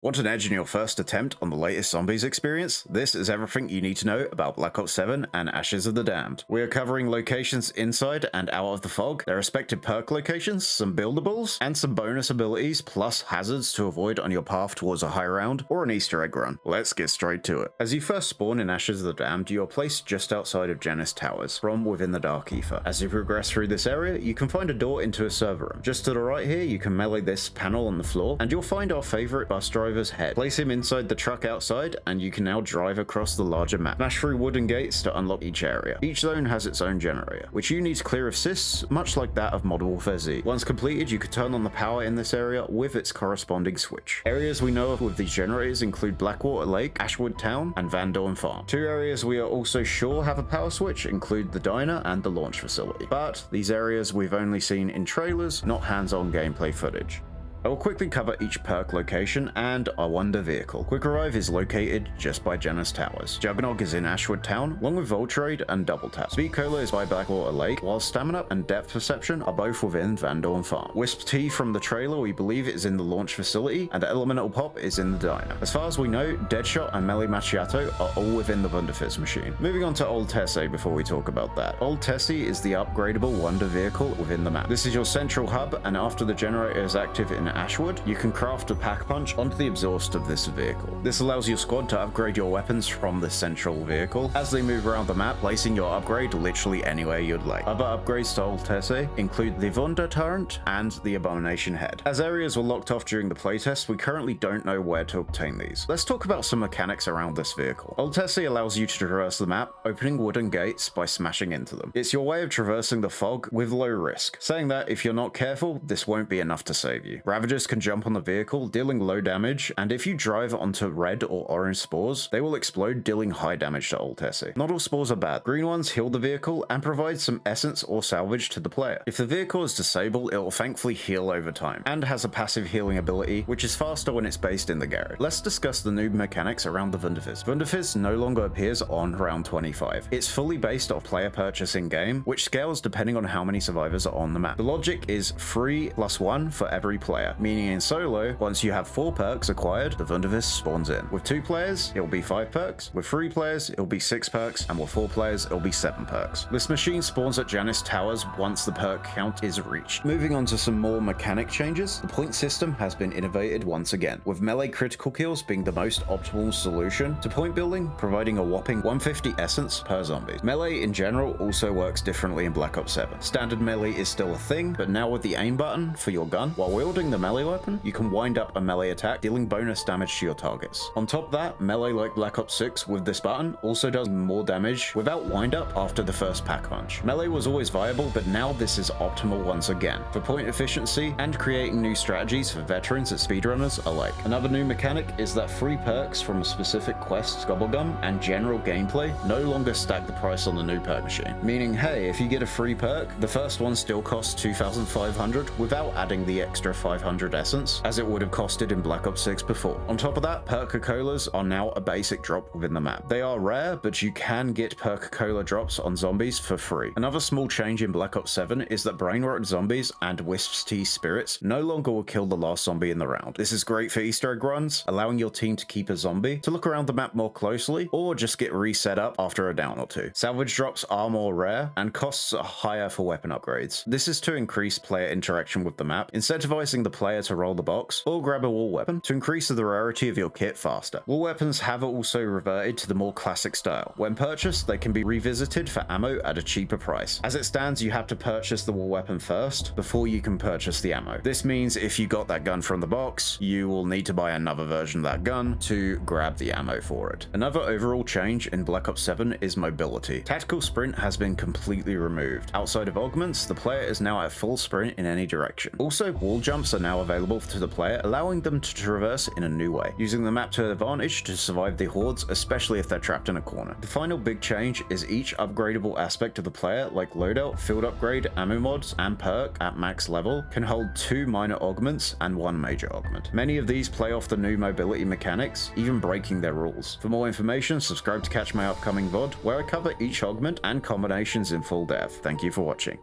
Want an edge in your first attempt on the latest zombies experience? This is everything you need to know about Black Ops 7 and Ashes of the Damned. We are covering locations inside and out of the fog, their respective perk locations, some buildables, and some bonus abilities plus hazards to avoid on your path towards a high round or an Easter egg run. Let's get straight to it. As you first spawn in Ashes of the Damned, you are placed just outside of Janus Towers, from within the Dark Ether. As you progress through this area, you can find a door into a server room. Just to the right here, you can melee this panel on the floor, and you'll find our favourite bus driver's head. Place him inside the truck outside, and you can now drive across the larger map. Smash through wooden gates to unlock each area. Each zone has its own generator, which you need to clear of cysts, much like that of Modern Warfare Z. Once completed, you can turn on the power in this area with its corresponding switch. Areas we know of with these generators include Blackwater Lake, Ashwood Town, and Van Dorn Farm. Two areas we are also sure have a power switch include the diner and the launch facility, but these areas we've only seen in trailers, not hands-on gameplay footage. I will quickly cover each perk location and our wonder vehicle. Quick Revive is located just by Janus Towers. Juggernog is in Ashwood Town, along with Voltrade and Double Tap. Speed Cola is by Blackwater Lake, while Stamina and Depth Perception are both within Van Dorn Farm. Wisp Tea from the trailer we believe is in the launch facility, and Elemental Pop is in the diner. As far as we know, Deadshot and Melee Macchiato are all within the Wunderfizz machine. Moving on to Old Tessie before we talk about that. Old Tessie is the upgradable wonder vehicle within the map. This is your central hub, and after the generator is active in Ashwood, you can craft a pack punch onto the exhaust of this vehicle. This allows your squad to upgrade your weapons from the central vehicle as they move around the map, placing your upgrade literally anywhere you'd like. Other upgrades to Old Tessie include the Wunder Turret and the Abomination Head. As areas were locked off during the playtest, we currently don't know where to obtain these. Let's talk about some mechanics around this vehicle. Old Tessie allows you to traverse the map, opening wooden gates by smashing into them. It's your way of traversing the fog with low risk. Saying that, if you're not careful, this won't be enough to save you. Ravagers can jump on the vehicle, dealing low damage, and if you drive onto red or orange spores, they will explode, dealing high damage to Old Tessie. Not all spores are bad. Green ones heal the vehicle and provide some essence or salvage to the player. If the vehicle is disabled, it will thankfully heal over time, and has a passive healing ability, which is faster when it's based in the garage. Let's discuss the new mechanics around the Wunderfizz. Wunderfizz no longer appears on round 25. It's fully based off player purchase in game, which scales depending on how many survivors are on the map. The logic is 3 + 1 for every player, meaning in solo, once you have 4 perks acquired, the Wunderfizz spawns in. With 2 players, it'll be 5 perks. With 3 players, it'll be 6 perks. And with 4 players, it'll be 7 perks. This machine spawns at Janus Towers once the perk count is reached. Moving on to some more mechanic changes, the point system has been innovated once again, with melee critical kills being the most optimal solution to point building, providing a whopping 150 essence per zombie. Melee in general also works differently in Black Ops 7. Standard melee is still a thing, but now with the aim button for your gun, while wielding the melee weapon, you can wind up a melee attack, dealing bonus damage to your targets. On top of that, melee like Black Ops 6 with this button also does more damage without wind up after the first pack punch. Melee was always viable, but now this is optimal once again, for point efficiency and creating new strategies for veterans and speedrunners alike. Another new mechanic is that free perks from a specific quest, Scobblegum, and general gameplay no longer stack the price on the new perk machine. Meaning, hey, if you get a free perk, the first one still costs 2,500 without adding the extra 500 essence, as it would have costed in Black Ops 6 before. On top of that, Perk-a-Colas are now a basic drop within the map. They are rare, but you can get Perk-a-Cola drops on zombies for free. Another small change in Black Ops 7 is that brain-rot zombies and Wisp's Tea spirits no longer will kill the last zombie in the round. This is great for Easter egg runs, allowing your team to keep a zombie, to look around the map more closely, or just get reset up after a down or two. Salvage drops are more rare, and costs are higher for weapon upgrades. This is to increase player interaction with the map, incentivizing the player to roll the box, or grab a wall weapon to increase the rarity of your kit faster. Wall weapons have also reverted to the more classic style. When purchased, they can be revisited for ammo at a cheaper price. As it stands, you have to purchase the wall weapon first before you can purchase the ammo. This means if you got that gun from the box, you will need to buy another version of that gun to grab the ammo for it. Another overall change in Black Ops 7 is mobility. Tactical sprint has been completely removed. Outside of augments, the player is now at full sprint in any direction. Also, wall jumps are now available to the player, allowing them to traverse in a new way, using the map to their advantage to survive the hordes, especially if they're trapped in a corner. The final big change is each upgradable aspect of the player, like loadout, field upgrade, ammo mods, and perk at max level, can hold 2 minor augments and 1 major augment. Many of these play off the new mobility mechanics, even breaking their rules. For more information, subscribe to catch my upcoming VOD, where I cover each augment and combinations in full depth. Thank you for watching.